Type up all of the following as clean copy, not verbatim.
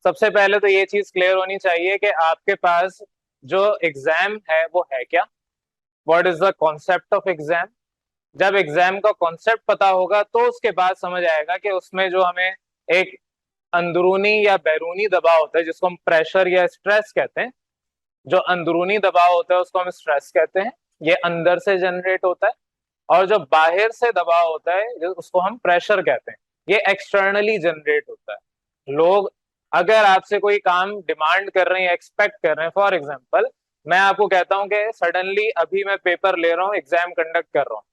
सबसे पहले तो ये चीज क्लियर होनी चाहिए कि आपके पास जो एग्जाम है वो है क्या। What is the concept of exam. जब एग्जाम का कॉन्सेप्ट पता होगा तो उसके बाद समझ आएगा कि उसमें जो हमें एक अंदरूनी या बैरूनी दबाव होता है जिसको हम प्रेशर या स्ट्रेस कहते हैं। जो अंदरूनी दबाव होता है उसको हम स्ट्रेस कहते हैं, ये अंदर से जनरेट होता है। और जो बाहर से दबाव होता है उसको हम प्रेशर कहते हैं, ये एक्सटर्नली जनरेट होता है। लोग अगर आपसे कोई काम डिमांड कर रहे हैं, एक्सपेक्ट कर रहे हैं, फॉर एग्जांपल मैं आपको कहता हूं कि सडनली अभी मैं पेपर ले रहा हूँ, एग्जाम कंडक्ट कर रहा हूँ,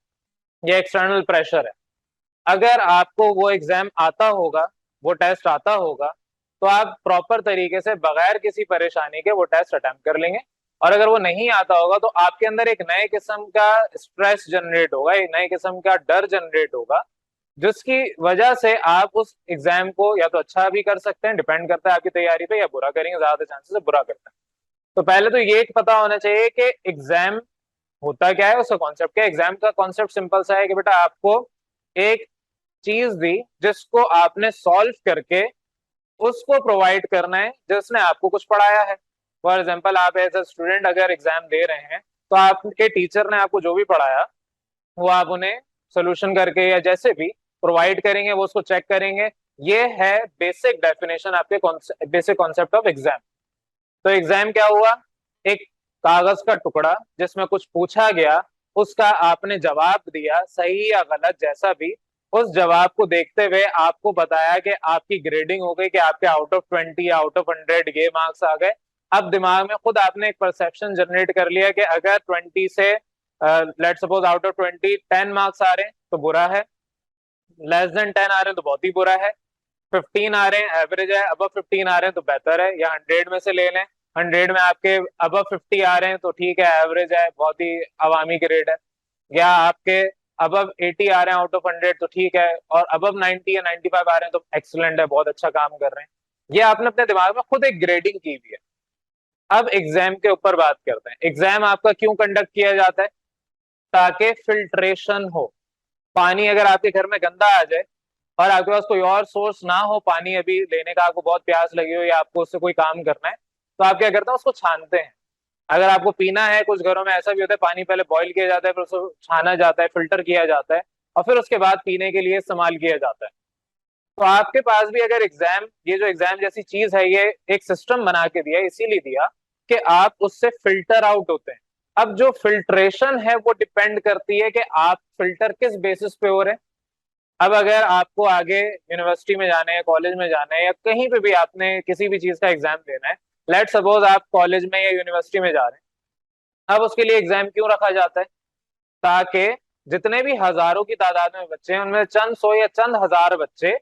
ये एक्सटर्नल प्रेशर है। अगर आपको वो एग्जाम आता होगा, वो टेस्ट आता होगा, तो आप प्रॉपर तरीके से बगैर किसी परेशानी के वो टेस्ट अटेम्प्ट कर लेंगे। और अगर वो नहीं आता होगा तो आपके अंदर एक नए किस्म का स्ट्रेस जनरेट होगा, एक नए किस्म का डर जनरेट होगा, जिसकी वजह से आप उस एग्जाम को या तो अच्छा भी कर सकते हैं, डिपेंड करता है आपकी तैयारी पे, या बुरा करेंगे, ज्यादा चांसेस है बुरा करते हैं। तो पहले तो ये पता होना चाहिए कि एग्जाम होता क्या है, उसका कॉन्सेप्ट क्या है। एग्जाम का कॉन्सेप्ट सिंपल सा है कि बेटा आपको एक चीज दी जिसको आपने सॉल्व करके उसको प्रोवाइड करना है जिसने आपको कुछ पढ़ाया है। फॉर एग्जाम्पल आप एज ए स्टूडेंट अगर एग्जाम दे रहे हैं तो आपके टीचर ने आपको जो भी पढ़ाया वो आप उन्हें सोल्यूशन करके या जैसे भी प्रोवाइड करेंगे, वो उसको चेक करेंगे। ये है बेसिक डेफिनेशन आपके बेसिक कॉन्सेप्ट ऑफ एग्जाम। तो एग्जाम क्या हुआ? एक कागज का टुकड़ा जिसमें कुछ पूछा गया, उसका आपने जवाब दिया, सही या गलत जैसा भी। उस जवाब को देखते हुए आपको बताया कि आपकी ग्रेडिंग हो गई कि आपके आउट ऑफ 20 या आउट ऑफ 100 ये मार्क्स आ गए। अब दिमाग में खुद आपने एक परसेप्शन जनरेट कर लिया कि अगर 20 से let suppose out of 20 10 marks आ रहे हैं तो बुरा है, लेस देन 10 आ रहे हैं तो बहुत ही बुरा है, 15 आ रहे हैं एवरेज है, अब 15 आ रहे हैं तो बेहतर है, या 100 में से ले लें, 100 में आपके अब 50 आ रहे हैं तो ठीक है, एवरेज है, बहुत ही अवामी ग्रेड है, या आपके अब 80 आ रहे हैं आउट ऑफ 100 तो ठीक है, और अब 90 या 95 आ रहे हैं तो एक्सलेंट है, बहुत अच्छा काम कर रहे हैं। ये आपने अपने दिमाग में खुद एक ग्रेडिंग की हुई है। अब एग्जाम के ऊपर बात करते हैं। एग्जाम आपका क्यों कंडक्ट किया जाता है? ताकि फिल्ट्रेशन हो। पानी अगर आपके घर में गंदा आ जाए और आपके पास कोई और सोर्स ना हो पानी अभी लेने का, आपको बहुत प्यास लगी हो या आपको उससे कोई काम करना है, तो आप क्या करते हैं, उसको छानते हैं। अगर आपको पीना है, कुछ घरों में ऐसा भी होता है पानी पहले बॉईल किया जाता है, फिर उसको छाना जाता है, फिल्टर किया जाता है, और फिर उसके बाद पीने के लिए इस्तेमाल किया जाता है। तो आपके पास भी अगर एग्जाम, ये जो एग्जाम जैसी चीज है, ये एक सिस्टम बना के दिया, इसीलिए दिया कि आप उससे फिल्टर आउट होते हैं। अब जो फिल्ट्रेशन है वो डिपेंड करती है कि आप फिल्टर किस बेसिस पे हो रहे हैं। अब अगर आपको आगे यूनिवर्सिटी में जाना है, कॉलेज में जाना है, या कहीं पे भी आपने किसी भी चीज का एग्जाम देना है, लेट सपोज आप कॉलेज में या यूनिवर्सिटी में जा रहे हैं, अब उसके लिए एग्जाम क्यों रखा जाता है? ताकि जितने भी हजारों की तादाद में बच्चे हैं उनमें चंद सौ या चंद हजार बच्चे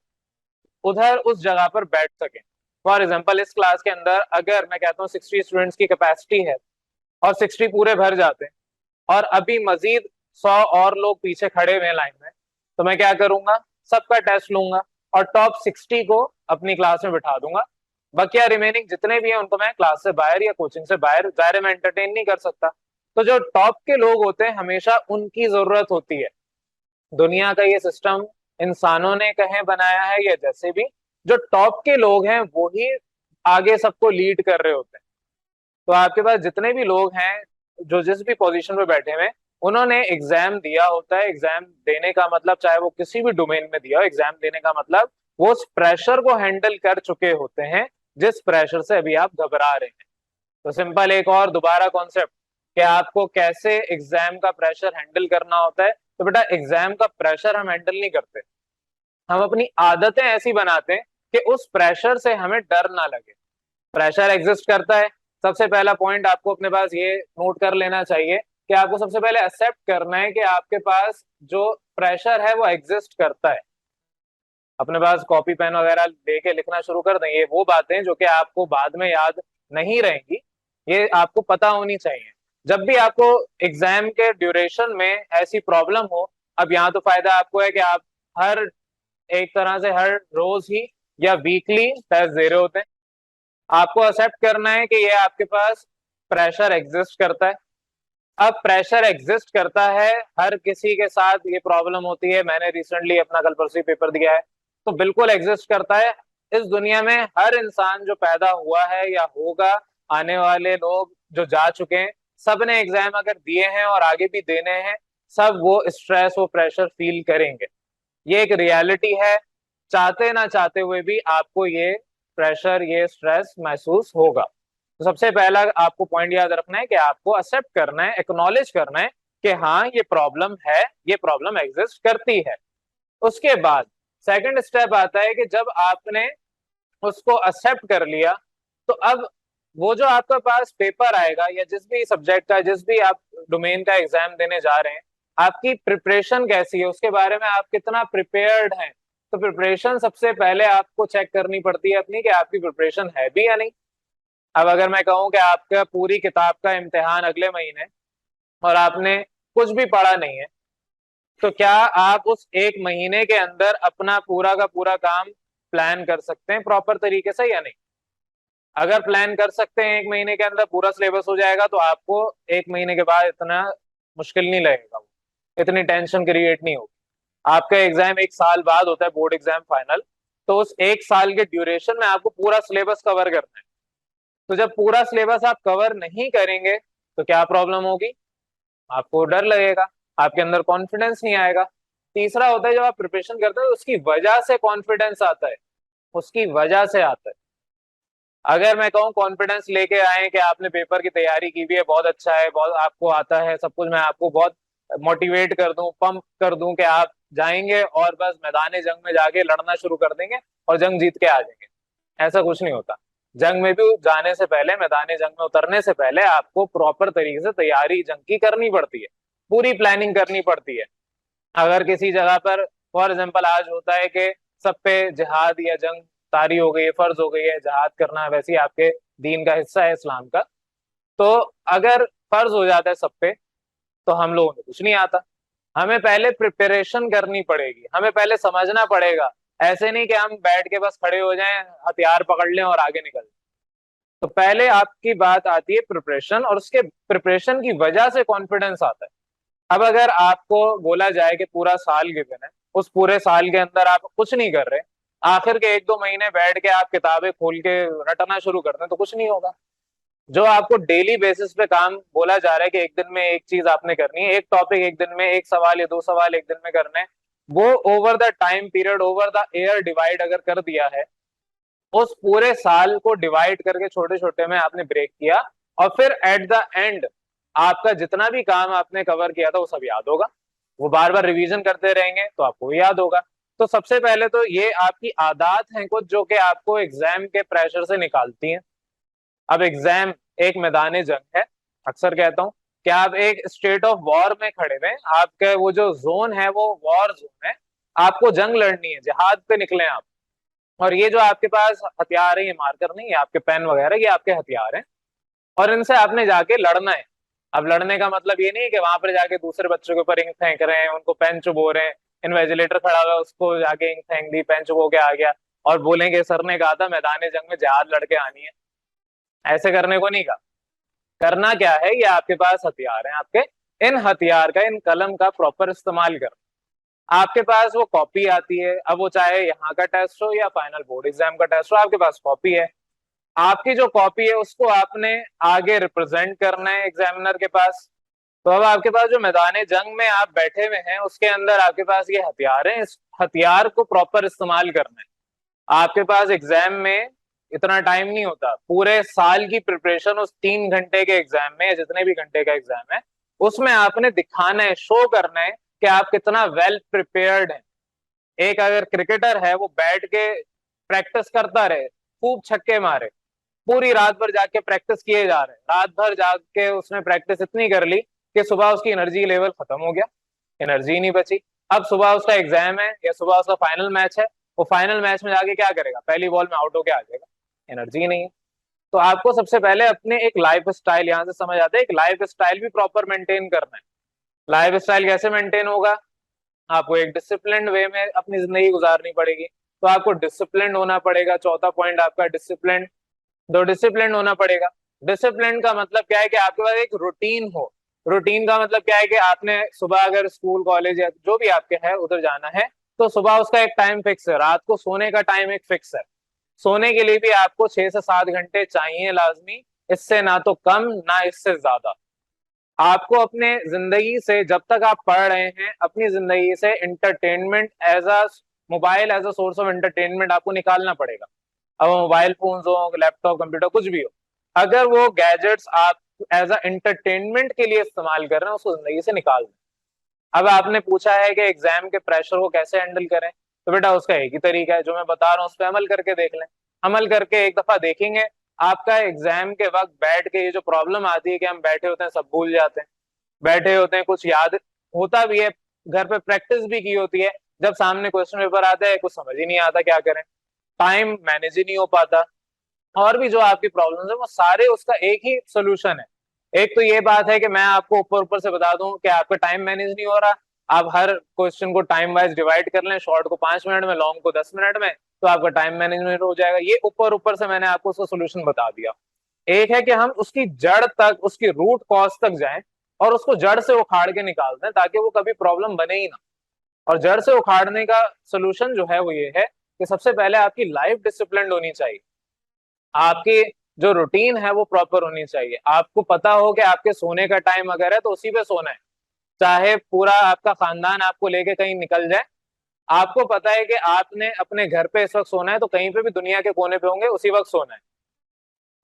उधर उस जगह पर बैठ सकें। फॉर एग्जाम्पल इस क्लास के अंदर अगर मैं कहता हूँ 60 स्टूडेंट्स की कैपेसिटी है और 60 पूरे भर जाते हैं, और अभी मजीद 100 और लोग पीछे खड़े हुए हैं लाइन में, तो मैं क्या करूंगा, सबका टेस्ट लूंगा और टॉप 60 को अपनी क्लास में बिठा दूंगा। बकिया रिमेनिंग जितने भी हैं उनको मैं क्लास से बाहर या कोचिंग से बाहर, जाहिर है मैं एंटरटेन नहीं कर सकता। तो जो टॉप के लोग होते हैं हमेशा उनकी जरूरत होती है। दुनिया का ये सिस्टम इंसानों ने कहे बनाया है या जैसे भी, जो टॉप के लोग हैं वो ही आगे सबको लीड कर रहे होते हैं। तो आपके पास जितने भी लोग हैं जो जिस भी पोजीशन पे बैठे हुए हैं, उन्होंने एग्जाम दिया होता है। एग्जाम देने का मतलब चाहे वो किसी भी डोमेन में दिया हो, एग्जाम देने का मतलब वो उस प्रेशर को हैंडल कर चुके होते हैं जिस प्रेशर से अभी आप घबरा रहे हैं। तो सिंपल एक और दोबारा कॉन्सेप्ट कि आपको कैसे एग्जाम का प्रेशर हैंडल करना होता है। तो बेटा एग्जाम का प्रेशर हम हैंडल नहीं करते, हम अपनी आदतें ऐसी बनाते हैं कि उस प्रेशर से हमें डर ना लगे। प्रेशर एग्जिस्ट करता है, सबसे पहला पॉइंट आपको अपने पास ये नोट कर लेना चाहिए कि आपको सबसे पहले एक्सेप्ट करना है कि आपके पास जो प्रेशर है वो एग्जिस्ट करता है। अपने पास कॉपी पेन वगैरह लेके लिखना शुरू कर दें। ये वो बातें जो कि आपको बाद में याद नहीं रहेंगी, ये आपको पता होनी चाहिए। जब भी आपको एग्जाम के ड्यूरेशन में ऐसी प्रॉब्लम हो, अब यहाँ तो फायदा आपको है कि आप हर एक तरह से हर रोज ही या वीकली टेस्ट दे रहे होते हैं। आपको एक्सेप्ट करना है कि ये आपके पास प्रेशर एग्जिस्ट करता है। अब प्रेशर एग्जिस्ट करता है, हर किसी के साथ ये प्रॉब्लम होती है, मैंने रिसेंटली अपना कल परसों पेपर दिया है, तो बिल्कुल एग्जिस्ट करता है। इस दुनिया में हर इंसान जो पैदा हुआ है या होगा, आने वाले लोग जो जा चुके हैं, सब ने एग्जाम अगर दिए हैं और आगे भी देने हैं, सब वो स्ट्रेस वो प्रेशर फील करेंगे। ये एक रियलिटी है, चाहते ना चाहते हुए भी आपको ये प्रेशर ये स्ट्रेस महसूस होगा। तो सबसे पहला आपको पॉइंट याद रखना है कि आपको एक्सेप्ट करना है, एक्नॉलेज करना है कि हाँ ये प्रॉब्लम है, ये प्रॉब्लम एग्जिस्ट करती है। उसके बाद सेकंड स्टेप आता है कि जब आपने उसको एक्सेप्ट कर लिया, तो अब वो जो आपके पास पेपर आएगा या जिस भी सब्जेक्ट का जिस भी आप डोमेन का एग्जाम देने जा रहे हैं, आपकी प्रिपरेशन कैसी है, उसके बारे में आप कितना प्रिपेयर्ड हैं। तो प्रिपरेशन सबसे पहले आपको चेक करनी पड़ती है अपनी, कि आपकी प्रिपरेशन है भी या नहीं। अब अगर मैं कहूँ कि आपका पूरी किताब का इम्तिहान अगले महीने और आपने कुछ भी पढ़ा नहीं है, तो क्या आप उस एक महीने के अंदर अपना पूरा का पूरा काम प्लान कर सकते हैं प्रॉपर तरीके से या नहीं? अगर प्लान कर सकते हैं एक महीने के अंदर पूरा सिलेबस हो जाएगा, तो आपको एक महीने के बाद इतना मुश्किल नहीं लगेगा, वो इतनी टेंशन क्रिएट नहीं होगी। आपका एग्जाम एक साल बाद होता है, बोर्ड एग्जाम फाइनल, तो उस एक साल के ड्यूरेशन में आपको पूरा सिलेबस कवर करना है। तो जब पूरा सिलेबस आप कवर नहीं करेंगे, तो क्या प्रॉब्लम होगी? आपको डर लगेगा, आपके अंदर कॉन्फिडेंस नहीं आएगा। तीसरा होता है, जब आप प्रिपरेशन करते हो उसकी वजह से कॉन्फिडेंस आता है, उसकी वजह से आता है। अगर मैं कहूँ कॉन्फिडेंस लेके आए कि आपने पेपर की तैयारी की भी है, बहुत अच्छा है, बहुत आपको आता है सब कुछ, मैं आपको बहुत मोटिवेट कर दूं, पंप कर दूं कि आप जाएंगे और बस मैदान जंग में जाके लड़ना शुरू कर देंगे और जंग जीत के आ जाएंगे, ऐसा कुछ नहीं होता। जंग में भी जाने से पहले, मैदान जंग में उतरने से पहले आपको प्रॉपर तरीके से तैयारी जंग की करनी पड़ती है, पूरी प्लानिंग करनी पड़ती है। अगर किसी जगह पर फॉर एग्जाम्पल आज होता है कि सब पे जिहाद या जंग तारी हो गई है, फर्ज हो गई है जिहाद करना, वैसे ही आपके दीन का हिस्सा है इस्लाम का, तो अगर फर्ज हो जाता है सब पे, तो हम लोगों को कुछ नहीं आता। हमें पहले प्रिपरेशन करनी पड़ेगी, हमें पहले समझना पड़ेगा। ऐसे नहीं कि हम बैठ के बस खड़े हो जाएं, हथियार पकड़ लें और आगे निकल जाएं। तो पहले आपकी बात आती है प्रिपरेशन, और उसके प्रिपरेशन की वजह से कॉन्फिडेंस आता है। अब अगर आपको बोला जाए कि पूरा साल गिवन है, उस पूरे साल के अंदर आप कुछ नहीं कर रहे, आखिर के एक दो महीने बैठ के आप किताबें खोल के रटना शुरू कर दें, तो कुछ नहीं होगा। जो आपको डेली बेसिस पे काम बोला जा रहा है कि एक दिन में एक चीज आपने करनी है, एक टॉपिक एक दिन में, एक सवाल या दो सवाल एक दिन में करने हैं, वो over the time period over the year divide अगर कर दिया है, उस पूरे साल को डिवाइड करके छोटे छोटे में आपने ब्रेक किया, और फिर एट द एंड आपका जितना भी काम आपने कवर किया था वो सब याद होगा। वो बार बार रिवीजन करते रहेंगे तो आपको याद होगा। तो सबसे पहले तो ये आपकी आदत हैं कुछ, जो कि आपको एग्जाम के प्रेशर से निकालती हैं। अब एग्जाम एक मैदान जंग है, अक्सर कहता हूँ कि आप एक स्टेट ऑफ वॉर में खड़े हुए, आपके वो जो जोन है वो वॉर जोन है, आपको जंग लड़नी है, जिहाद पे निकले आप। और ये जो आपके पास हथियार है, ये मार्कर नहीं है, आपके पेन वगैरह, ये आपके हथियार हैं, और इनसे आपने जाके लड़ना है। अब लड़ने का मतलब ये नहीं है कि वहां पर जाके दूसरे बच्चों के ऊपर इंक फेंक रहे हैं, उनको पेन चुबो रहे हैं, इन्वेजिलेटर खड़ा हुआ है उसको जाके इंक फेंक दी, पेन चुबो के आ गया, और बोलेंगे सर ने कहा था मैदान जंग में जिहाद लड़के आनी है। ऐसे करने को नहीं कहा। करना क्या है, ये आपके पास हथियार हैं, आपके इन हथियार का, इन कलम का प्रॉपर इस्तेमाल कर। आपके पास वो कॉपी आती है, अब वो चाहे यहाँ का टेस्ट हो या फाइनल बोर्ड एग्जाम का टेस्ट हो, आपके पास कॉपी है। आपकी जो कॉपी है उसको आपने आगे रिप्रेजेंट करना है एग्जामिनर के पास। तो अब आपके पास जो मैदान जंग में आप बैठे हुए हैं, उसके अंदर आपके पास ये हथियार हैं, इस हथियार को प्रॉपर इस्तेमाल करना है। आपके पास एग्जाम में इतना टाइम नहीं होता, पूरे साल की प्रिपरेशन उस 3 घंटे के एग्जाम में, या जितने भी घंटे का एग्जाम है उसमें आपने दिखाना है, शो करना है कि आप कितना वेल प्रिपेयर्ड हैं। एक अगर क्रिकेटर है, वो बैठ के प्रैक्टिस करता रहे, खूब छक्के मारे, पूरी रात भर जाके प्रैक्टिस किए जा रहे हैं, रात भर जाके उसने प्रैक्टिस इतनी कर ली कि सुबह उसकी एनर्जी लेवल खत्म हो गया, एनर्जी नहीं बची। अब सुबह उसका एग्जाम है या सुबह उसका फाइनल मैच है, वो फाइनल मैच में जाके क्या करेगा, पहली बॉल में आउट होके आ जाएगा, एनर्जी नहीं है। तो आपको सबसे पहले अपने एक लाइफ स्टाइल, यहाँ से समझ आता है, एक लाइफ स्टाइल भी प्रॉपर मेंटेन करना है। लाइफ स्टाइल कैसे मेंटेन होगा? आपको एक डिसिप्लिन वे में अपनी जिंदगी गुजारनी पड़ेगी, तो आपको डिसिप्लिन होना पड़ेगा। चौथा पॉइंट आपका डिसिप्लिन, तो डिसिप्लिन होना पड़ेगा। डिसिप्लिन का मतलब क्या है कि आपके पास एक रूटीन हो। रूटीन का मतलब क्या है कि आपने सुबह अगर स्कूल कॉलेज या जो भी आपके है उधर जाना है, तो सुबह उसका एक टाइम फिक्स है, रात को सोने का टाइम एक फिक्स है। सोने के लिए भी आपको 6 से 7 घंटे चाहिए लाजमी, इससे ना तो कम ना इससे ज्यादा। आपको अपने जिंदगी से, जब तक आप पढ़ रहे हैं, अपनी जिंदगी से entertainment as a mobile as a source of entertainment आपको निकालना पड़ेगा। अब मोबाइल फोन्स हो, लैपटॉप, कंप्यूटर, कुछ भी हो, अगर वो गैजेट्स आप एज अ एंटरटेनमेंट के लिए इस्तेमाल कर रहे हैं, उसको जिंदगी से निकाल दें। अब आपने पूछा है कि एग्जाम के प्रेशर को कैसे हैंडल करें, तो बेटा उसका एक ही तरीका है, जो मैं बता रहा हूँ उस पर अमल करके देख लें। अमल करके एक दफा देखेंगे, आपका एग्जाम के वक्त बैठ के ये जो प्रॉब्लम आती है कि हम बैठे होते हैं सब भूल जाते हैं, बैठे होते हैं कुछ याद होता भी है, घर पे प्रैक्टिस भी की होती है, जब सामने क्वेश्चन पेपर आता है कुछ समझ ही नहीं आता क्या करें, टाइम मैनेज ही नहीं हो पाता, और भी जो आपकी प्रॉब्लम्स है वो सारे, उसका एक ही सोल्यूशन है। एक तो ये बात है कि मैं आपको ऊपर ऊपर से बता दूं कि आपका टाइम मैनेज नहीं हो रहा, आप हर क्वेश्चन को टाइम वाइज डिवाइड कर लें, शॉर्ट को 5 मिनट में, लॉन्ग को 10 मिनट में, तो आपका टाइम मैनेजमेंट हो जाएगा। ये ऊपर ऊपर से मैंने आपको उसका सोल्यूशन बता दिया। एक है कि हम उसकी जड़ तक, उसकी रूट कॉज तक जाएं और उसको जड़ से उखाड़ के निकाल दें ताकि वो कभी प्रॉब्लम बने ही ना। और जड़ से उखाड़ने का सोल्यूशन जो है वो ये है कि सबसे पहले आपकी लाइफ डिसिप्लिन होनी चाहिए, आपकी जो रूटीन है वो प्रॉपर होनी चाहिए। आपको पता हो कि आपके सोने का टाइम अगर है तो उसी पे सोना है, चाहे पूरा आपका खानदान आपको लेके कहीं निकल जाए, आपको पता है कि आपने अपने घर पे इस वक्त सोना है तो कहीं पे भी दुनिया के कोने पे होंगे उसी वक्त सोना है।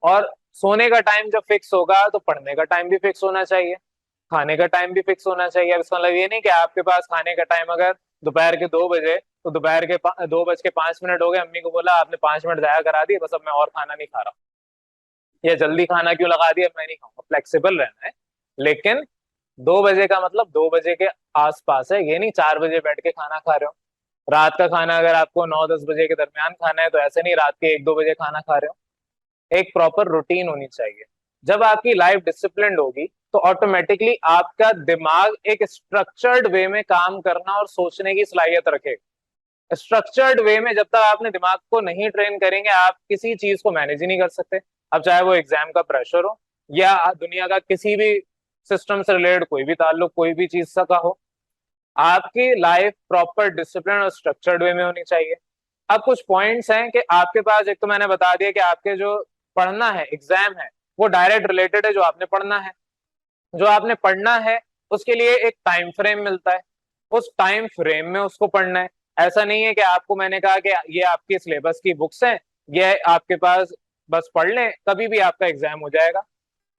और सोने का टाइम जब फिक्स होगा तो पढ़ने का टाइम भी फिक्स होना चाहिए, खाने का टाइम भी फिक्स होना चाहिए। अब इसका मतलब ये नहीं कि आपके पास खाने का टाइम अगर दोपहर के 2 बजे, तो दोपहर के 2:05 हो गए, अम्मी को बोला आपने 5 मिनट जाया करा दिए, बस अब मैं और खाना नहीं खा रहा, या जल्दी खाना क्यों लगा दिया, मैं नहीं खाऊंगा। फ्लेक्सिबल रहना है, लेकिन 2 बजे का मतलब 2 बजे के आसपास है, ये नहीं 4 बजे बैठ के खाना खा रहे हो। रात का खाना अगर आपको 9-10 बजे के दरमियान खाना है तो ऐसे नहीं रात के 1-2 बजे खाना खा रहे हो। एक प्रॉपर रूटीन होनी चाहिए। जब आपकी लाइफ डिसिप्लिन्ड होगी तो ऑटोमेटिकली आपका दिमाग एक स्ट्रक्चर्ड वे में काम करना और सोचने की सलाहियत रखेगा। स्ट्रक्चर्ड वे में जब तक आपने दिमाग को नहीं ट्रेन करेंगे, आप किसी चीज को मैनेज ही नहीं कर सकते। अब चाहे वो एग्जाम का प्रेशर हो या दुनिया का किसी भी सिस्टम से रिलेटेड कोई भी ताल्लुक कोई भी चीज का हो, आपकी लाइफ प्रॉपर डिसिप्लिन और स्ट्रक्चर्ड वे में होनी चाहिए। अब कुछ पॉइंट्स हैं कि आपके पास, एक तो मैंने बता दिया कि आपके जो पढ़ना है, एग्जाम है, वो डायरेक्ट रिलेटेड है जो आपने पढ़ना है। जो आपने पढ़ना है उसके लिए एक टाइम फ्रेम मिलता है, उस टाइम फ्रेम में उसको पढ़ना है। ऐसा नहीं है कि आपको मैंने कहा कि ये आपकी सिलेबस की बुक्स हैं, ये आपके पास, बस पढ़ लें कभी भी आपका एग्जाम हो जाएगा,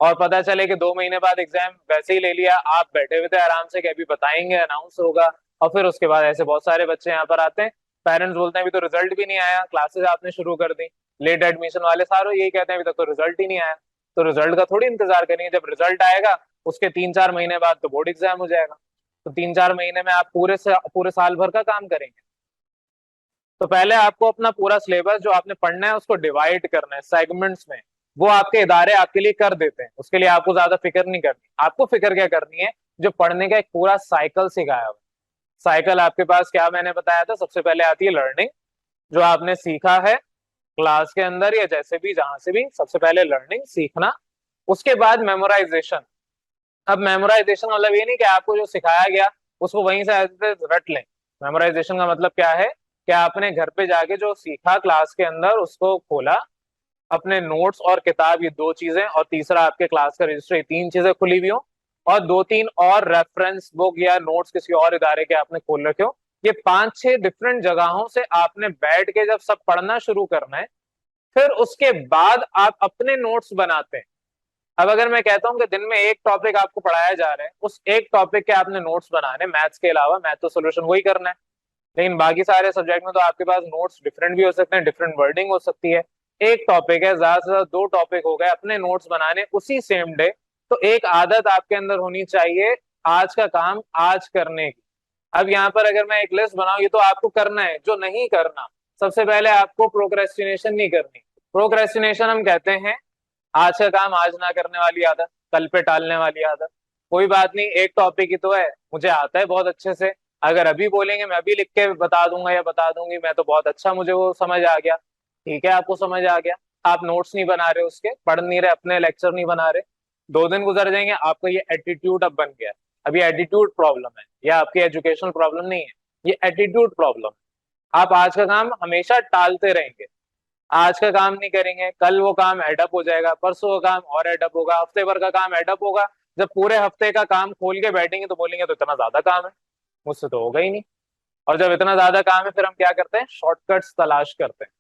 और पता चले कि 2 महीने बाद एग्जाम वैसे ही ले लिया, आप बैठे हुए थे आराम से कि अभी बताएंगे, अनाउंस होगा, और फिर उसके बाद ऐसे बहुत सारे बच्चे यहाँ पर आते हैं, पेरेंट्स बोलते हैं अभी तो रिजल्ट भी नहीं आया, क्लासेस आपने शुरू कर दी, लेट एडमिशन वाले सारे यही कहते हैं अभी तक तो रिजल्ट ही नहीं आया। तो रिजल्ट का थोड़ी इंतजार करेंगे, जब रिजल्ट आएगा उसके 3-4 महीने बाद तो बोर्ड एग्जाम हो जाएगा, तो 3-4 महीने में आप पूरे साल भर का काम करेंगे। तो पहले आपको अपना पूरा सिलेबस जो आपने पढ़ना है उसको डिवाइड करना है सेगमेंट्स में। वो आपके इदारे आपके लिए कर देते हैं, उसके लिए आपको ज्यादा फिक्र नहीं करनी। आपको फिक्र क्या करनी है, जो पढ़ने का एक पूरा साइकिल सिखाया हुआ साइकिल आपके पास, क्या मैंने बताया था, सबसे पहले आती है लर्निंग, जो आपने सीखा है क्लास के अंदर या जैसे भी जहां से भी, सबसे पहले लर्निंग सीखना। उसके बाद मेमोराइजेशन। अब मेमोराइजेशन मतलब ये नहीं कि आपको जो सिखाया गया उसको वहीं से रट लें। मेमोराइजेशन का मतलब क्या है कि आपने घर पे जाके जो सीखा क्लास के अंदर उसको खोला, अपने नोट्स और किताब, ये 2 चीजें, और तीसरा आपके क्लास का रजिस्टर, ये 3 चीजें खुली हुई हो, और 2-3 और रेफरेंस बुक या नोट्स किसी और इदारे के आपने खोल रखे हो। ये 5-6 डिफरेंट जगहों से आपने बैठ के जब सब पढ़ना शुरू करना है, फिर उसके बाद आप अपने नोट्स बनाते हैं। अब अगर मैं कहता हूं कि दिन में एक टॉपिक आपको पढ़ाया जा रहा है, उस एक टॉपिक के आपने नोट्स बनाने, मैथ्स के अलावा, मैथ तो सोल्यूशन वही करना है, लेकिन बाकी सारे सब्जेक्ट में तो आपके पास नोट्स डिफरेंट भी हो सकते हैं, डिफरेंट वर्डिंग हो सकती है। एक टॉपिक है, ज्यादा से ज्यादा 2 टॉपिक हो गए, अपने नोट्स बनाने उसी सेम डे। तो एक आदत आपके अंदर होनी चाहिए आज का काम आज करने की। अब यहाँ पर अगर मैं एक लिस्ट बनाऊं, ये तो आपको करना है, जो नहीं करना, सबसे पहले आपको प्रोक्रेस्टिनेशन नहीं करनी। प्रोक्रेस्टिनेशन हम कहते हैं आज का काम आज ना करने वाली आदत, कल पे टालने वाली आदत। कोई बात नहीं, एक टॉपिक ही तो है, मुझे आता है बहुत अच्छे से, अगर अभी बोलेंगे मैं अभी लिख के बता दूंगा या बता दूंगी, मैं तो बहुत अच्छा, मुझे वो समझ आ गया। ठीक है, आपको समझ आ गया, आप नोट्स नहीं बना रहे, उसके पढ़ नहीं रहे, अपने लेक्चर नहीं बना रहे, 2 दिन गुजर जाएंगे, आपका ये एटीट्यूड अब बन गया। अब ये एटीट्यूड प्रॉब्लम है, या आपकी एजुकेशनल प्रॉब्लम नहीं है, ये एटीट्यूड प्रॉब्लम। आप आज का काम हमेशा टालते रहेंगे। आज का काम नहीं करेंगे, कल वो काम एडअप हो जाएगा, परसों का काम और एडअप होगा, हफ्ते भर का काम एडअप होगा। जब पूरे हफ्ते का काम खोल के बैठेंगे तो बोलेंगे तो इतना ज्यादा काम है, मुझसे तो होगा ही नहीं। और जब इतना ज्यादा काम है फिर हम क्या करते हैं, शॉर्टकट्स तलाश करते हैं।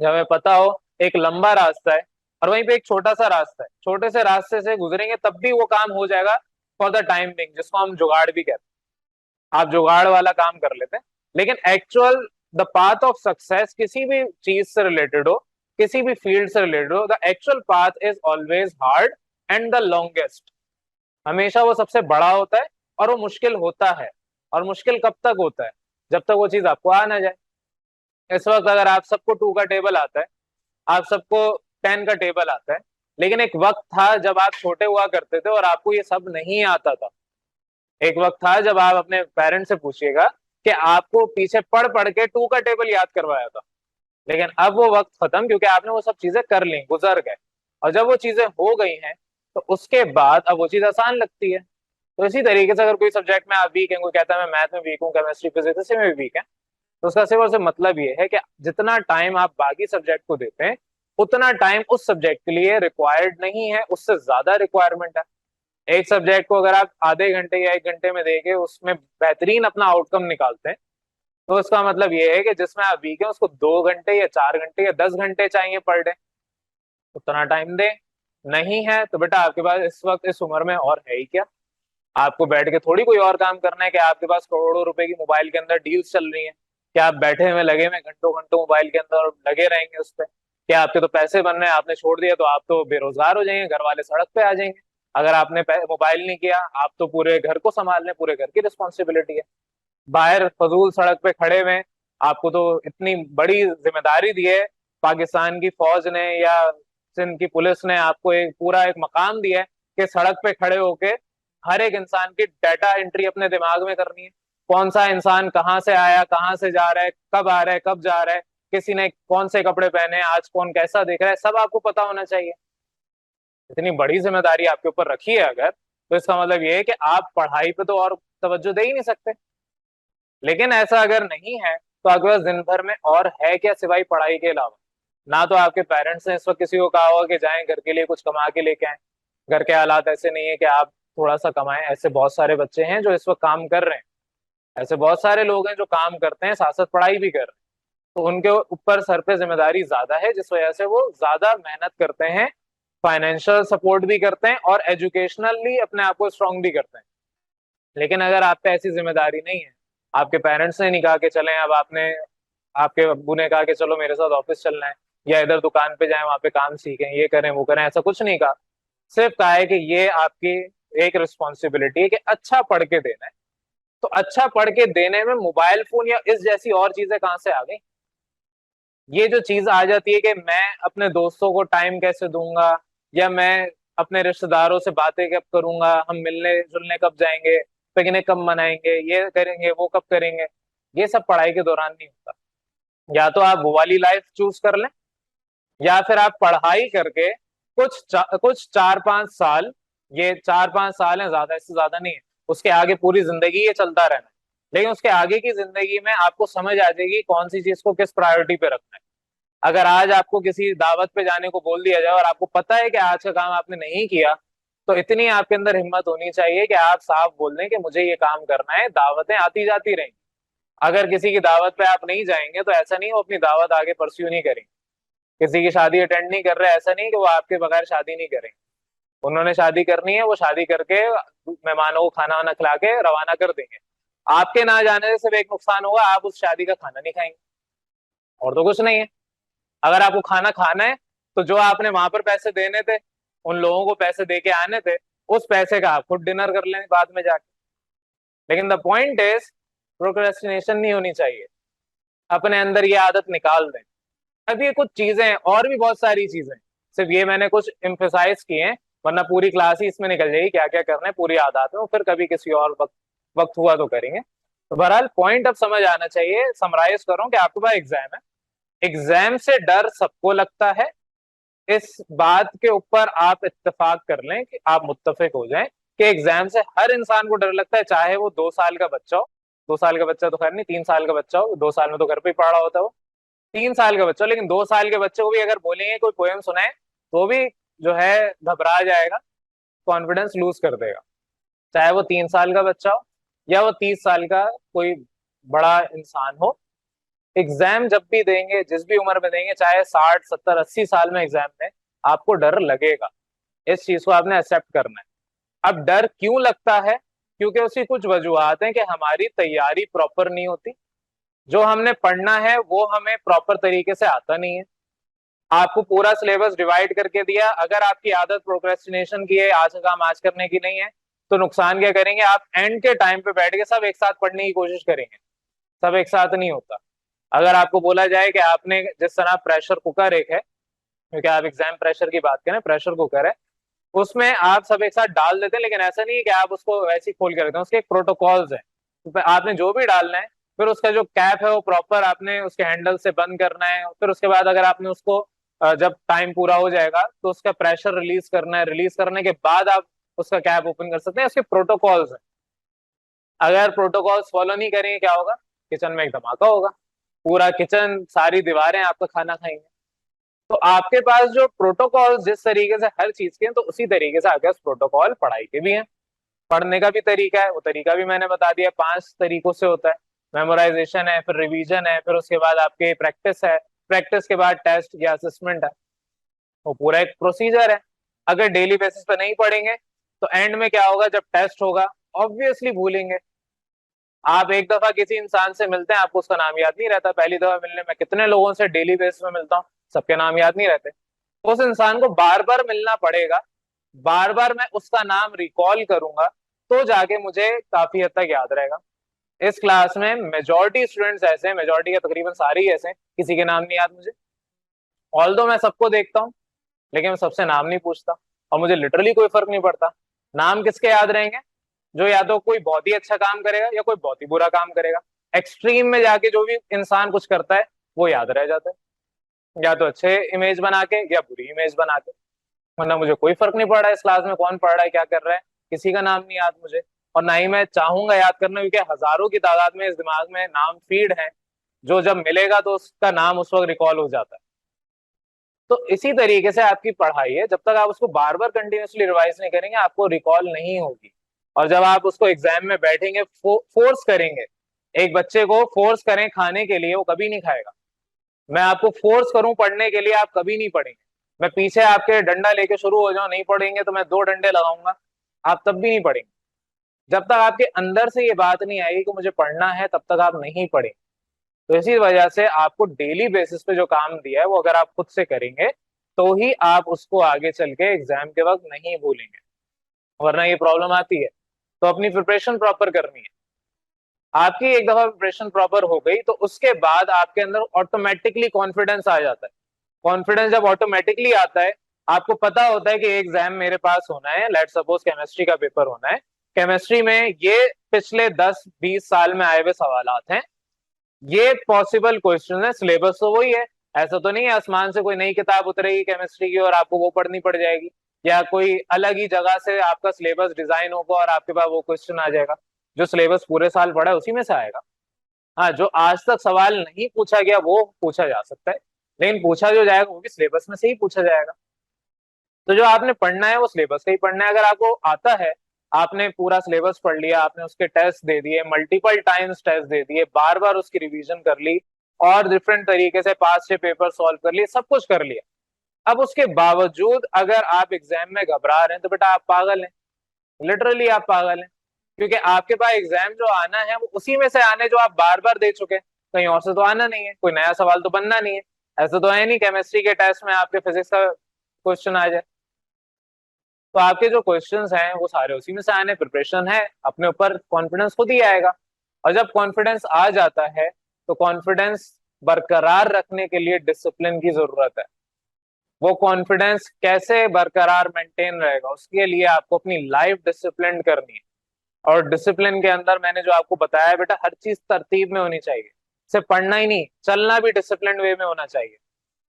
जब हमें पता हो एक लंबा रास्ता है और वहीं पे एक छोटा सा रास्ता है, छोटे से रास्ते से गुजरेंगे तब भी वो काम हो जाएगा फॉर द टाइम बिंग, जिसको हम जुगाड़ भी कहते हैं। आप जुगाड़ वाला काम कर लेते हैं, लेकिन actual the path of success किसी भी चीज से रिलेटेड हो, किसी भी फील्ड से रिलेटेड हो, the actual path is always hard and the longest. हमेशा वो सबसे बड़ा होता है और वो मुश्किल होता है। और मुश्किल कब तक होता है, जब तक वो चीज आपको आ ना जाए। इस वक्त अगर आप सबको 2 का टेबल आता है, आप सबको 10 का टेबल आता है, लेकिन एक वक्त था जब आप छोटे हुआ करते थे और आपको ये सब नहीं आता था। एक वक्त था जब आप अपने पेरेंट्स से पूछिएगा कि आपको पीछे पढ़ पढ़ के 2 का टेबल याद करवाया था। लेकिन अब वो वक्त खत्म, क्योंकि आपने वो सब चीजें कर ली, गुजर गए। और जब वो चीजें हो गई हैं तो उसके बाद अब वो चीज आसान लगती है। तो इसी तरीके से अगर कोई सब्जेक्ट में आप वीक है, कोई कहता है मैं मैथ में वीक हूँ, केमिस्ट्री फिजिक्स में भी वीक है, तो उसका सिर्फ और सिर्फ मतलब ये है कि जितना टाइम आप बाकी सब्जेक्ट को देते हैं उतना टाइम उस सब्जेक्ट के लिए रिक्वायर्ड नहीं है, उससे ज्यादा रिक्वायरमेंट है। एक सब्जेक्ट को अगर आप आधे घंटे या 1 घंटे में देके उसमें बेहतरीन अपना आउटकम निकालते हैं, तो इसका मतलब ये है कि जिसमें आप वीक है उसको 2 घंटे या 4 घंटे या 10 घंटे चाहिए पर डे, उतना टाइम दे। नहीं है तो बेटा आपके पास इस वक्त इस उम्र में और है ही क्या। आपको बैठ के थोड़ी कोई और काम करना है कि आपके पास करोड़ों रुपए की मोबाइल के अंदर डील्स चल रही हैं, क्या आप बैठे हुए लगे हुए घंटों घंटों मोबाइल के अंदर लगे रहेंगे उस पर? क्या आपके तो पैसे बन रहे हैं, आपने छोड़ दिया तो आप तो बेरोजगार हो जाएंगे, घर वाले सड़क पे आ जाएंगे। अगर आपने मोबाइल नहीं किया, आप तो पूरे घर को संभाल रहे, पूरे घर की रिस्पॉन्सिबिलिटी है। बाहर फजूल सड़क पे खड़े हुए, आपको तो इतनी बड़ी जिम्मेदारी दी है पाकिस्तान की फौज ने या सिंध की पुलिस ने, आपको एक पूरा एक मकाम दिया है कि सड़क पे खड़े होके हर एक इंसान की डाटा एंट्री अपने दिमाग में करनी है। कौन सा इंसान कहाँ से आया, कहाँ से जा रहा है, कब आ रहा है, कब जा रहा है, किसी ने कौन से कपड़े पहने हैं, आज कौन कैसा देख रहा है, सब आपको पता होना चाहिए। इतनी बड़ी जिम्मेदारी आपके ऊपर रखी है अगर, तो इसका मतलब ये है कि आप पढ़ाई पे तो और तवज्जो दे ही नहीं सकते। लेकिन ऐसा अगर नहीं है तो आपके पास दिन भर में और है क्या सिवाय पढ़ाई के अलावा? ना तो आपके पेरेंट्स ने इस वक्त किसी को कहा होगा कि जाएं घर के लिए कुछ कमा के लेके आए। घर के हालात ऐसे नहीं है कि आप थोड़ा सा कमाएं, ऐसे बहुत सारे बच्चे हैं जो इस वक्त काम कर रहे हैं। ऐसे बहुत सारे लोग हैं जो काम करते हैं साथ साथ पढ़ाई भी कर रहे हैं। तो उनके ऊपर सर पे जिम्मेदारी ज्यादा है, जिस वजह से वो ज्यादा मेहनत करते हैं, फाइनेंशियल सपोर्ट भी करते हैं और एजुकेशनली अपने आप को स्ट्रांग भी करते हैं। लेकिन अगर आप पे ऐसी जिम्मेदारी नहीं है, आपके पेरेंट्स ने नहीं कहा कि चलें, अब आपने आपके अब्बू ने कहा कि चलो मेरे साथ ऑफिस चलना है या इधर दुकान पे जाएं वहां पे काम सीखें, ये करें वो करें, ऐसा कुछ नहीं कहा। सिर्फ कहा है कि ये आपकी एक रिस्पॉन्सिबिलिटी है कि अच्छा पढ़ के देना है। तो अच्छा पढ़ के देने में मोबाइल फोन या इस जैसी और चीजें कहाँ से आ गई? ये जो चीज आ जाती है कि मैं अपने दोस्तों को टाइम कैसे दूंगा, या मैं अपने रिश्तेदारों से बातें कब करूंगा, हम मिलने जुलने कब जाएंगे, पिकनिक कब मनाएंगे, ये करेंगे वो कब करेंगे, ये सब पढ़ाई के दौरान नहीं होता। या तो आप वो वाली लाइफ चूज कर लें, या फिर आप पढ़ाई करके कुछ 4-5 साल, ये 4-5 साल है, ज्यादा इससे ज्यादा नहीं है, उसके आगे पूरी जिंदगी ये चलता रहना है। लेकिन उसके आगे की जिंदगी में आपको समझ आ जाएगी कौन सी चीज को किस प्रायोरिटी पे रखना है। अगर आज आपको किसी दावत पे जाने को बोल दिया जाए और आपको पता है कि आज का काम आपने नहीं किया, तो इतनी आपके अंदर हिम्मत होनी चाहिए कि आप साफ बोल दें कि मुझे ये काम करना है, दावतें आती जाती रहेंगी। अगर किसी की दावत पे आप नहीं जाएंगे तो ऐसा नहीं वो अपनी दावत आगे परस्यू नहीं करेंगे। किसी की शादी अटेंड नहीं कर रहे, ऐसा नहीं कि वो आपके बगैर शादी नहीं करेंगे। उन्होंने शादी करनी है, वो शादी करके मेहमानों को खाना वाना खिला के रवाना कर देंगे। आपके ना जाने से सिर्फ एक नुकसान होगा, आप उस शादी का खाना नहीं खाएंगे, और तो कुछ नहीं है। अगर आपको खाना खाना है तो जो आपने वहां पर पैसे देने थे, उन लोगों को पैसे दे के आने थे, उस पैसे का आप खुद डिनर कर लें बाद में जाके। लेकिन द पॉइंट इज प्रोक्रेस्टिनेशन नहीं होनी चाहिए। अपने अंदर ये आदत निकाल दें। अब ये कुछ चीजें हैं, और भी बहुत सारी चीजें, सिर्फ ये मैंने कुछ इम्फेसाइज किए हैं, वरना पूरी क्लास ही इसमें निकल जाएगी क्या क्या करना है पूरी आदत में, और फिर कभी किसी और वक्त वक्त हुआ तो करेंगे। तो बहरहाल पॉइंट अब समझ आना चाहिए। समराइज करूं कि आपके पास एग्जाम है, एग्जाम से डर सबको लगता है। इस बात के ऊपर आप इत्तेफाक कर लें कि आप मुत्तफिक हो जाएं कि एग्जाम से हर इंसान को डर लगता है, चाहे वो 2 साल का बच्चा हो। 2 साल का बच्चा तो खैर नहीं, 3 साल का बच्चा हो, 2 साल में तो घर पे ही पढ़ा होता हो। 3 साल का बच्चा, लेकिन 2 साल के बच्चे को भी अगर बोलेंगे कोई पोएम सुनाए तो भी जो है घबरा जाएगा, कॉन्फिडेंस लूज कर देगा, चाहे वो 3 साल का बच्चा हो या वो 30 साल का कोई बड़ा इंसान हो। एग्जाम जब भी देंगे, जिस भी उम्र में देंगे, चाहे 60 70 80 साल में एग्जाम में, आपको डर लगेगा। इस चीज को आपने एक्सेप्ट करना है। अब डर क्यों लगता है? क्योंकि उसकी कुछ वजूहत हैं कि हमारी तैयारी प्रॉपर नहीं होती, जो हमने पढ़ना है वो हमें प्रॉपर तरीके से आता नहीं है। आपको पूरा सिलेबस डिवाइड करके दिया, अगर आपकी आदत प्रोक्रेस्टिनेशन की है, आज का काम आज करने की नहीं है, तो नुकसान क्या करेंगे आप? एंड के टाइम पे बैठ के सब एक साथ पढ़ने की कोशिश करेंगे, सब एक साथ नहीं होता। अगर आपको बोला जाए कि आपने जिस तरह प्रेशर कुकर एक है, क्योंकि आप एग्जाम प्रेशर की बात करें, प्रेशर कुकर है, उसमें आप सब एक साथ डाल देते हैं, लेकिन ऐसा नहीं है कि आप उसको वैसे ही खोल के रखते हैं, उसके एक प्रोटोकॉल्स है। तो आपने जो भी डालना है, फिर उसका जो कैप है वो प्रॉपर आपने उसके हैंडल से बंद करना है, फिर उसके बाद अगर आपने उसको जब टाइम पूरा हो जाएगा तो उसका प्रेशर रिलीज करना है, रिलीज करने के बाद आप उसका कैप ओपन कर सकते हैं। उसके प्रोटोकॉल्स है, अगर प्रोटोकॉल्स फॉलो नहीं करेंगे क्या होगा? किचन में एक धमाका होगा, पूरा किचन, सारी दीवारें आपका खाना खाएंगे। तो आपके पास जो प्रोटोकॉल जिस तरीके से हर चीज के हैं, तो उसी तरीके से आपके पास प्रोटोकॉल पढ़ाई के भी हैं। पढ़ने का भी तरीका है, वो तरीका भी मैंने बता दिया, 5 तरीकों से होता है। मेमोराइजेशन है, फिर रिवीजन है, फिर उसके बाद आपके प्रैक्टिस है, प्रैक्टिस के बाद टेस्ट या असेसमेंट है। वो पूरा एक प्रोसीजर है। अगर डेली बेसिस पे नहीं पढ़ेंगे तो एंड में क्या होगा? जब टेस्ट होगा ऑब्वियसली भूलेंगे। आप एक दफा किसी इंसान से मिलते हैं, आपको उसका नाम याद नहीं रहता। पहली दफा मिलने में कितने लोगों से डेली बेसिस में मिलता हूँ, सबके नाम याद नहीं रहते। उस इंसान को बार बार मिलना पड़ेगा, बार बार मैं उसका नाम रिकॉल करूंगा, तो जाके मुझे काफी हद तक याद रहेगा। इस क्लास में मेजोरिटी स्टूडेंट्स ऐसे हैं, मेजोरिटी के तकरीबन सारे ही ऐसे हैं, किसी के नाम नहीं याद मुझे। ऑल दो मैं सबको देखता हूँ, लेकिन मैं सबसे नाम नहीं पूछता, और मुझे लिटरली कोई फर्क नहीं पड़ता। नाम किसके याद रहेंगे? जो या तो कोई बहुत ही अच्छा काम करेगा या कोई बहुत ही बुरा काम करेगा। एक्सट्रीम में जाके जो भी इंसान कुछ करता है वो याद रह जाता है, या तो अच्छे इमेज बना के या बुरी इमेज बना के। वरना मुझे कोई फर्क नहीं पड़ रहा है इस क्लास में कौन पढ़ रहा है, क्या कर रहा है, किसी का नाम नहीं याद मुझे। और ना ही मैं चाहूंगा याद करना, क्योंकि हजारों की तादाद में इस दिमाग में नाम फीड है, जो जब मिलेगा तो उसका नाम उस वक्त रिकॉल हो जाता है। तो इसी तरीके से आपकी पढ़ाई है, जब तक आप उसको बार बार कंटिन्यूसली रिवाइज नहीं करेंगे आपको रिकॉल नहीं होगी। और जब आप उसको एग्जाम में बैठेंगे, फोर्स करेंगे, एक बच्चे को फोर्स करें खाने के लिए, वो कभी नहीं खाएगा। मैं आपको फोर्स करूं पढ़ने के लिए, आप कभी नहीं पढ़ेंगे। मैं पीछे आपके डंडा लेके शुरू हो जाऊं, नहीं पढ़ेंगे तो मैं 2 डंडे लगाऊंगा, आप तब भी नहीं पढ़ेंगे। जब तक आपके अंदर से ये बात नहीं आएगी कि मुझे पढ़ना है, तब तक आप नहीं पढ़ेंगे। तो इसी वजह से आपको डेली बेसिस पे जो काम दिया है वो अगर आप खुद से करेंगे, तो ही आप उसको आगे चल के एग्जाम के वक्त नहीं भूलेंगे, वरना ये प्रॉब्लम आती है। तो अपनी प्रिपरेशन प्रॉपर करनी है। आपकी एक दफा प्रिपरेशन प्रॉपर हो गई तो उसके बाद आपके अंदर ऑटोमेटिकली कॉन्फिडेंस आ जाता है। कॉन्फिडेंस जब ऑटोमेटिकली आता है, आपको पता होता है कि एग्जाम मेरे पास होना है, लेट सपोज केमिस्ट्री का पेपर होना है। केमिस्ट्री में ये पिछले 10 20 साल में आए हुए सवालात हैं, ये पॉसिबल क्वेश्चन है, सिलेबस तो वही है। ऐसा तो नहीं है आसमान से कोई नई किताब उतरेगी केमिस्ट्री की और आपको वो पढ़नी पड़ जाएगी, या कोई अलग ही जगह से आपका सिलेबस डिजाइन होगा और आपके पास वो क्वेश्चन आ जाएगा। जो सिलेबस पूरे साल पढ़ा है उसी में से आएगा। हाँ, जो आज तक सवाल नहीं पूछा गया वो पूछा जा सकता है, लेकिन पूछा जो जाएगा वो भी सिलेबस में से ही पूछा जाएगा। तो जो आपने पढ़ना है वो सिलेबस का ही पढ़ना है। अगर आपको आता है, आपने पूरा सिलेबस पढ़ लिया, आपने उसके टेस्ट दे दिए, मल्टीपल टाइम्स टेस्ट दे दिए, बार बार उसकी रिवीजन कर ली, और डिफरेंट तरीके से 5 6 पेपर सॉल्व कर लिए, सब कुछ कर लिया, अब उसके बावजूद अगर आप एग्जाम में घबरा रहे हैं तो बेटा आप पागल हैं, लिटरली आप पागल हैं। क्योंकि आपके पास एग्जाम जो आना है वो उसी में से आने जो आप बार बार दे चुके हैं, कहीं और से तो आना नहीं है, कोई नया सवाल तो बनना नहीं है। ऐसा तो है नहीं केमिस्ट्री के टेस्ट में आपके फिजिक्स का क्वेश्चन आ जाए। तो आपके जो क्वेश्चंस हैं वो सारे उसी में से आने, प्रिपरेशन है, अपने ऊपर कॉन्फिडेंस खुद ही आएगा। और जब कॉन्फिडेंस आ जाता है तो कॉन्फिडेंस बरकरार रखने के लिए डिसिप्लिन की जरूरत है। वो कॉन्फिडेंस कैसे बरकरार मेंटेन रहेगा, उसके लिए आपको अपनी लाइफ डिसिप्लिन करनी है। और डिसिप्लिन के अंदर मैंने जो आपको बताया बेटा, हर चीज तरतीब में होनी चाहिए। सिर्फ पढ़ना ही नहीं, चलना भी डिसिप्लिन वे में होना चाहिए।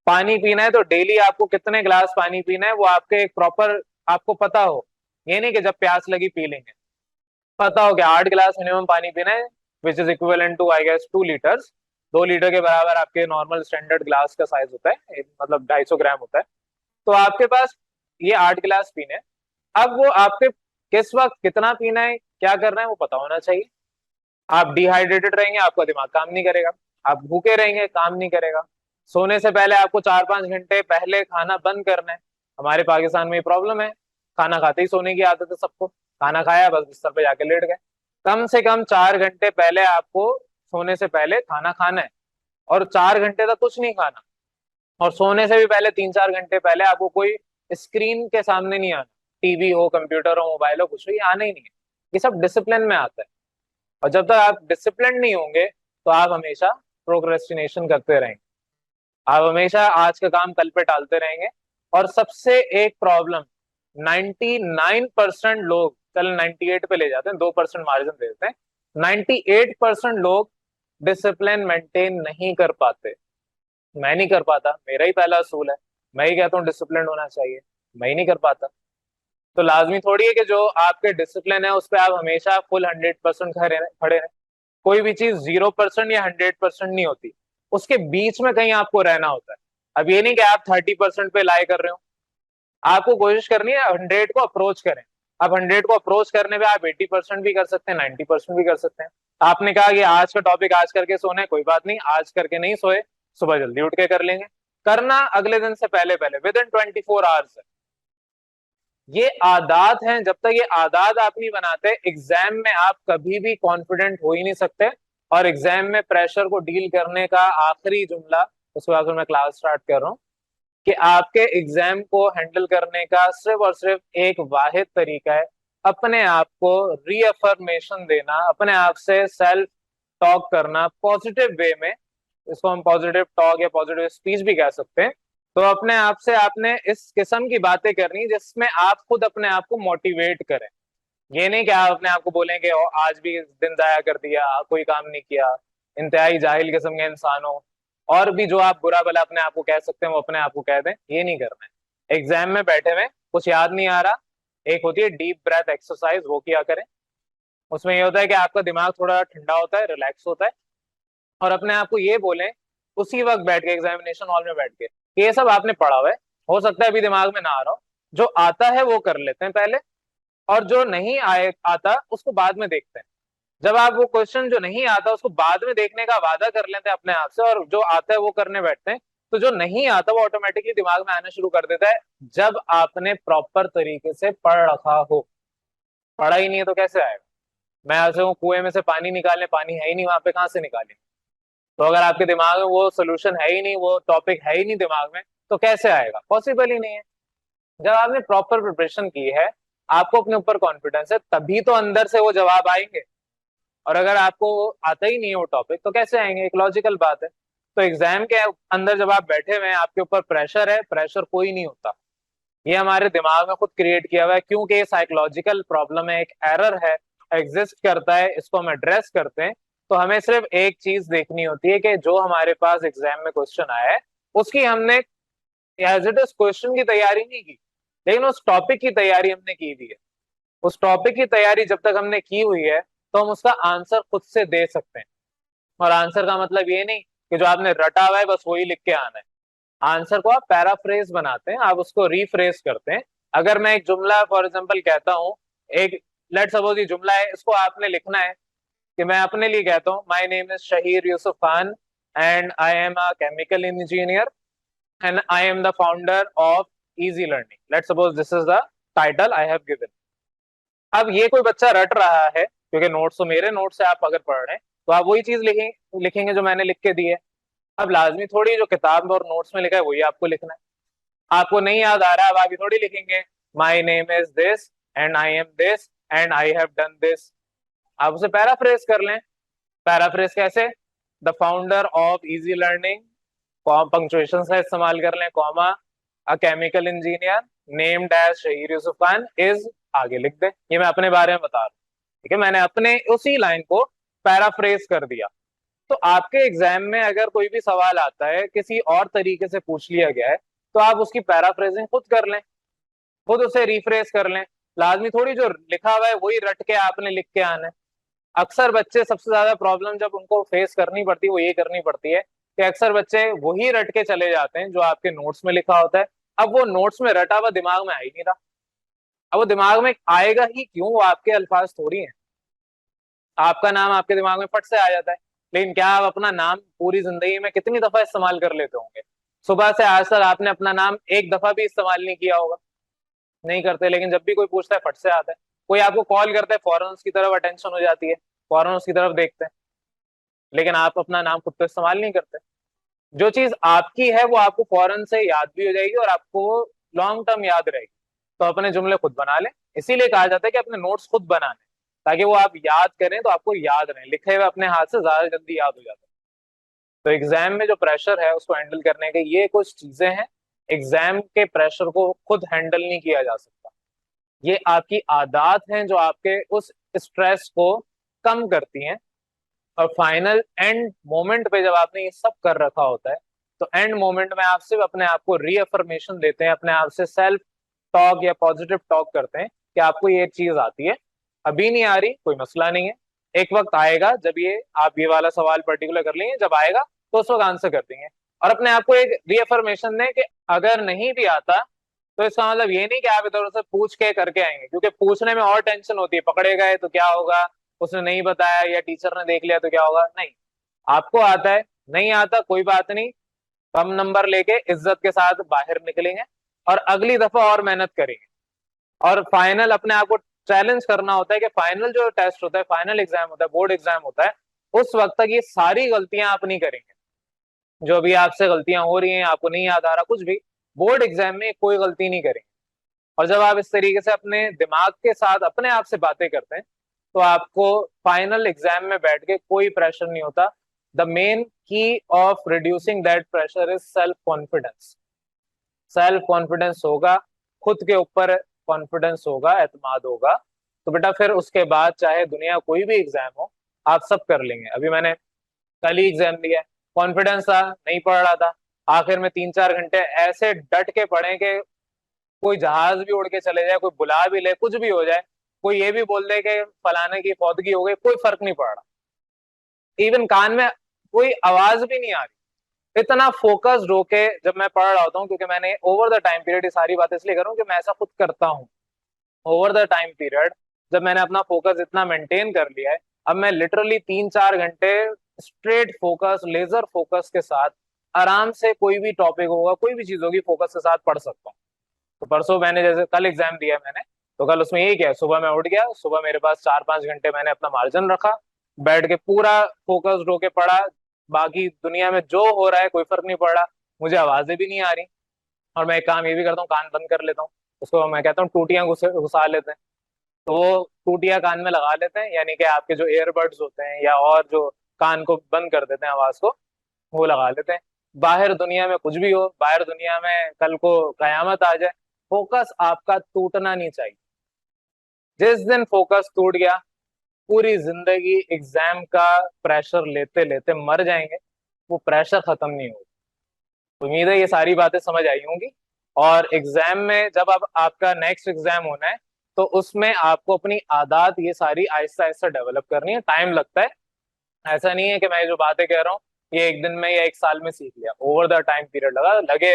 पानी पीना है तो डेली आपको कितने ग्लास पानी पीना है वो आपके एक प्रॉपर आपको पता हो। ये नहीं कि जब प्यास लगी पी लेंगे, पता हो कि 8 गिलास मिनिमम पानी पीना है, which is equivalent to I guess 2 litres. 2 litre के बराबर आपके नॉर्मल स्टैंडर्ड ग्लास का साइज होता है, मतलब 250 ग्राम होता है। तो आपके पास ये 8 गिलास पीने हैं। अब वो आपके किस वक्त कितना पीना है, क्या करना है, वो पता होना चाहिए। आप डिहाइड्रेटेड रहेंगे, आपका दिमाग काम नहीं करेगा। आप भूखे रहेंगे, काम नहीं करेगा। सोने से पहले आपको 4-5 घंटे पहले खाना बंद करना है। हमारे पाकिस्तान में ये प्रॉब्लम है, खाना खाते ही सोने की आदत है सबको। खाना खाया, बस बिस्तर पे जाके लेट गए। कम से कम 4 घंटे पहले आपको सोने से पहले खाना खाना है, और 4 घंटे तक कुछ नहीं खाना। और सोने से भी पहले 3-4 घंटे पहले आपको कोई स्क्रीन के सामने नहीं आना। टीवी हो, कंप्यूटर हो, मोबाइल हो, कुछ हो, ये आना ही नहीं है। ये सब डिसिप्लिन में आता है। और जब तक आप डिसिप्लिन नहीं होंगे तो आप हमेशा प्रोक्रेस्टिनेशन करते रहेंगे। आप हमेशा आज का काम कल पे टालते रहेंगे। और सबसे एक प्रॉब्लम, 99% लोग, चल 98 पे ले जाते हैं, 2% मार्जिन दे देते हैं, 98% लोग डिसिप्लिन मेंटेन नहीं कर पाते। मैं नहीं कर पाता, मेरा ही पहला असूल है। मैं ही कहता हूँ डिसिप्लिन होना चाहिए, मैं ही नहीं कर पाता। तो लाजमी थोड़ी है कि जो आपके डिसिप्लिन है उस पर आप हमेशा फुल 100% खड़े खड़े रहें। कोई भी चीज 0% या 100% नहीं होती, उसके बीच में कहीं आपको रहना होता है। अब ये नहीं कि आप 30% पे लाई कर रहे हो, आपको कोशिश करनी है 100 को अप्रोच करें। अब 100 को अप्रोच करने पे आप 80% भी कर सकते हैं, 90% भी कर सकते हैं। आपने कहा कि आज का टॉपिक आज करके सोना है, कोई बात नहीं, आज करके नहीं सोए, सुबह जल्दी उठ के कर लेंगे। करना अगले दिन से पहले पहले, विद इन 24 आवर्स है। ये आदात हैं, जब तक ये आदात आप नहीं बनाते, एग्जाम में आप कभी भी कॉन्फिडेंट हो ही नहीं सकते। और एग्जाम में प्रेशर को डील करने का आखिरी जुमला, उसके बाद फिर मैं क्लास स्टार्ट कर रहा हूँ, कि आपके एग्जाम को हैंडल करने का सिर्फ और सिर्फ एक वाहिद तरीका है, अपने आप को रीअफर्मेशन देना, अपने आप से सेल्फ टॉक करना पॉजिटिव वे में। इसको हम पॉजिटिव टॉक या पॉजिटिव स्पीच भी कह सकते हैं। तो अपने आप से आपने इस किस्म की बातें करनी जिसमें आप खुद अपने आप को मोटिवेट करें। ये नहीं कि आप अपने आप को बोलें कि "ओ, आज भी दिन जाया कर दिया, कोई काम नहीं किया, इंतहाई जाहिल किस्म के इंसान हो"। और भी जो आप बुरा भला अपने आप को कह सकते हैं वो अपने आप को कह दें, ये नहीं करना है। एग्जाम में बैठे हुए कुछ याद नहीं आ रहा, एक होती है डीप ब्रेथ एक्सरसाइज, वो किया करें। उसमें ये होता है कि आपका दिमाग थोड़ा ठंडा होता है, रिलैक्स होता है। और अपने आप को ये बोलें उसी वक्त बैठ के, एग्जामिनेशन हॉल में बैठ के, कि ये सब आपने पढ़ा हुआ है, हो सकता है अभी दिमाग में ना आ रहा हो, जो आता है वो कर लेते हैं पहले, और जो नहीं आए आता उसको बाद में देखते हैं। जब आप वो क्वेश्चन जो नहीं आता उसको बाद में देखने का वादा कर लेते हैं अपने आप से, और जो आता है वो करने बैठते हैं, तो जो नहीं आता वो ऑटोमेटिकली दिमाग में आना शुरू कर देता है, जब आपने प्रॉपर तरीके से पढ़ रखा हो। पढ़ा ही नहीं है तो कैसे आएगा। मैं ऐसे हूँ, कुएं में से पानी निकालने, पानी है ही नहीं वहां पे, कहाँ से निकालें। तो अगर आपके दिमाग में वो सोल्यूशन है ही नहीं, वो टॉपिक है ही नहीं दिमाग में, तो कैसे आएगा, पॉसिबल ही नहीं है। जब आपने प्रॉपर प्रिपरेशन की है, आपको अपने ऊपर कॉन्फिडेंस है, तभी तो अंदर से वो जवाब आएंगे। और अगर आपको आता ही नहीं है वो टॉपिक, तो कैसे आएंगे, एक लॉजिकल बात है। तो एग्जाम के अंदर जब आप बैठे हुए हैं, आपके ऊपर प्रेशर है, प्रेशर कोई नहीं होता, ये हमारे दिमाग में खुद क्रिएट किया हुआ है, क्योंकि ये साइकोलॉजिकल प्रॉब्लम है, एक एरर है, एग्जिस्ट करता है, इसको हम एड्रेस करते हैं। तो हमें सिर्फ एक चीज देखनी होती है कि जो हमारे पास एग्जाम में क्वेश्चन आया है, उसकी हमने एज इट इज क्वेश्चन की तैयारी नहीं की, लेकिन उस टॉपिक की तैयारी हमने की हुई है। उस टॉपिक की तैयारी जब तक हमने की हुई है, तो हम उसका आंसर खुद से दे सकते हैं। और आंसर का मतलब ये नहीं कि जो आपने रटा हुआ है बस वही लिख के आना है। आंसर को आप पैराफ्रेज बनाते हैं, आप उसको रीफ्रेज करते हैं। अगर मैं एक जुमला फॉर एग्जांपल कहता हूँ, एक लेट सपोज ये जुमला है, इसको आपने लिखना है कि मैं अपने लिए कहता हूँ, my name is Shaheer Yusuf Khan and I am a chemical engineer and I am the founder of easy learning. Let suppose this is the title I have given. अब ये कोई बच्चा रट रहा है, क्योंकि नोट्स तो मेरे नोट्स से आप अगर पढ़ रहे हैं, तो आप वही चीज लिखेंगे जो मैंने लिख के दी है। अब लाजमी थोड़ी जो किताब और नोट्स में लिखा है वही आपको लिखना है। आपको नहीं याद आ रहा है, अब आप ये थोड़ी लिखेंगे my name is this and I am this and I have done this. आप उसे पैराफ्रेज कर लें। पैराफ्रेज कैसे, the founder of easy learning, punctuation का इस्तेमाल कर लें, comma, a chemical engineer named as Shaheer Yusuf Khan is, आगे लिख दें। ये मैं अपने बारे में बता रहा हूँ, ठीक है, मैंने अपने उसी लाइन को पैराफ्रेज कर दिया। तो आपके एग्जाम में अगर कोई भी सवाल आता है, किसी और तरीके से पूछ लिया गया है, तो आप उसकी पैराफ्रेजिंग खुद कर लें, खुद उसे रिफ्रेश कर लें। लाजमी थोड़ी जो लिखा हुआ है वही रट के आपने लिख के आना है। अक्सर बच्चे सबसे ज्यादा प्रॉब्लम जब उनको फेस करनी पड़ती है वो ये करनी पड़ती है कि अक्सर बच्चे वही रट के चले जाते हैं जो आपके नोट्स में लिखा होता है। अब वो नोट्स में रटा हुआ दिमाग में आ ही नहीं रहा। अब वो दिमाग में आएगा ही क्यों, वो आपके अल्फाज थोड़ी हैं। आपका नाम आपके दिमाग में फट से आ जाता है, लेकिन क्या आप अपना नाम पूरी जिंदगी में कितनी दफा इस्तेमाल कर लेते होंगे? सुबह से आज तक आपने अपना नाम एक दफा भी इस्तेमाल नहीं किया होगा, नहीं करते, लेकिन जब भी कोई पूछता है फट से आता है। कोई आपको कॉल करता है फौरन उसकी तरफ अटेंशन हो जाती है, फौरन उसकी तरफ देखते हैं, लेकिन आप अपना नाम खुद तो इस्तेमाल नहीं करते। जो चीज आपकी है वो आपको फौरन से याद भी हो जाएगी और आपको लॉन्ग टर्म याद रहेगी। तो अपने जुमले खुद बना लें। इसीलिए कहा जाता है कि अपने नोट्स खुद बना लें, ताकि वो आप याद करें तो आपको याद रहे। लिखे हुए अपने हाथ से ज्यादा जल्दी याद हो जाता है। तो एग्जाम में जो प्रेशर है उसको हैंडल करने के ये कुछ चीजें हैं। एग्जाम के प्रेशर को खुद हैंडल नहीं किया जा सकता। ये आपकी आदत हैं जो आपके उस स्ट्रेस को कम करती हैं। और फाइनल एंड मोमेंट पे जब आपने ये सब कर रखा होता है, तो एंड मोमेंट में आप सिर्फ अपने आप को रीअफर्मेशन देते हैं, अपने आप से सेल्फ टॉक या पॉजिटिव टॉक करते हैं कि आपको ये चीज आती है। अभी नहीं आ रही कोई मसला नहीं है, एक वक्त आएगा जब ये आप ये वाला सवाल पर्टिकुलर कर लेंगे, जब आएगा तो उस वक्त आंसर कर देंगे। और अपने आप को एक रीअफर्मेशन दें कि अगर नहीं भी आता तो इसका मतलब ये नहीं कि आप इधर उधर पूछ के करके आएंगे, क्योंकि पूछने में और टेंशन होती है, पकड़े गए तो क्या होगा, उसने नहीं बताया या टीचर ने देख लिया तो क्या होगा। नहीं, आपको आता है, नहीं आता कोई बात नहीं, कम नंबर लेके इज्जत के साथ बाहर निकलेंगे और अगली दफा और मेहनत करेंगे। और फाइनल अपने आप को चैलेंज करना होता है कि फाइनल जो टेस्ट होता है, फाइनल एग्जाम होता है, बोर्ड एग्जाम होता है, उस वक्त तक ये सारी गलतियां आप नहीं करेंगे। जो भी आपसे गलतियां हो रही हैं, आपको नहीं याद आ रहा कुछ भी, बोर्ड एग्जाम में कोई गलती नहीं करेंगे। और जब आप इस तरीके से अपने दिमाग के साथ अपने आप से बातें करते हैं, तो आपको फाइनल एग्जाम में बैठ के कोई प्रेशर नहीं होता। द मेन की of reducing that pressure is self confidence. Self confidence होगा, खुद के ऊपर कॉन्फिडेंस होगा, एतमाद होगा, तो बेटा फिर उसके बाद चाहे दुनिया कोई भी एग्जाम हो, आप सब कर लेंगे। अभी मैंने कल ही एग्जाम दिया है, कॉन्फिडेंस था, नहीं पढ़ रहा था, आखिर में 3-4 घंटे ऐसे डट के पढ़े कि कोई जहाज भी उड़ के चले जाए, कोई बुला भी ले, कुछ भी हो जाए, कोई ये भी बोल दे कि फलाने की फौतगी हो गई, कोई फर्क नहीं पड़ रहा। इवन कान में कोई आवाज भी नहीं आ रही। इतना फोकस्ड होके जब मैं पढ़ रहा होता हूँ, क्योंकि मैंने ओवर द टाइम पीरियड ये सारी बातें इसलिए करूँ कि मैं ऐसा खुद करता हूँ। ओवर द टाइम पीरियड जब मैंने अपना फोकस इतना मेंटेन कर लिया है, अब मैं लिटरली 3-4 घंटे स्ट्रेट फोकस, लेजर फोकस के साथ आराम से कोई भी टॉपिक होगा, कोई भी चीज होगी, फोकस के साथ पढ़ सकता हूँ। तो परसों मैंने जैसे कल एग्जाम दिया मैंने, तो कल उसमें यही किया, सुबह मैं उठ गया, सुबह मेरे पास 4-5 घंटे मैंने अपना मार्जिन रखा, बैठ के पूरा फोकस्ड होके पढ़ा। बाकी दुनिया में जो हो रहा है कोई फर्क नहीं पड़ रहा, मुझे आवाजें भी नहीं आ रही। और मैं एक काम ये भी करता हूँ, कान बंद कर लेता हूँ, उसको मैं कहता हूँ टूटियां घुसा लेते हैं। तो वो टूटियां कान में लगा लेते हैं, यानी कि आपके जो एयरबड्स होते हैं या और जो कान को बंद कर देते हैं आवाज को, वो लगा लेते हैं। बाहर दुनिया में कुछ भी हो, बाहर दुनिया में कल को कयामत आ जाए, फोकस आपका टूटना नहीं चाहिए। जिस दिन फोकस टूट गया, पूरी जिंदगी एग्जाम का प्रेशर लेते लेते मर जाएंगे, वो प्रेशर खत्म नहीं होगा। उम्मीद है ये सारी बातें समझ आई होंगी। और एग्जाम में जब अब आपका नेक्स्ट एग्जाम होना है, तो उसमें आपको अपनी आदत ये सारी आहिस्ता आहिस्ता डेवलप करनी है। टाइम लगता है, ऐसा नहीं है कि मैं जो बातें कह रहा हूँ ये एक दिन में या एक साल में सीख लिया। ओवर द टाइम पीरियड लगे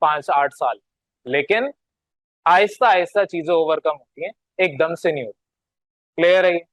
5-8 साल, लेकिन आहिस्ता आहिस्ता चीजें ओवरकम होती हैं, एकदम से नहीं होती। क्लियर है ये?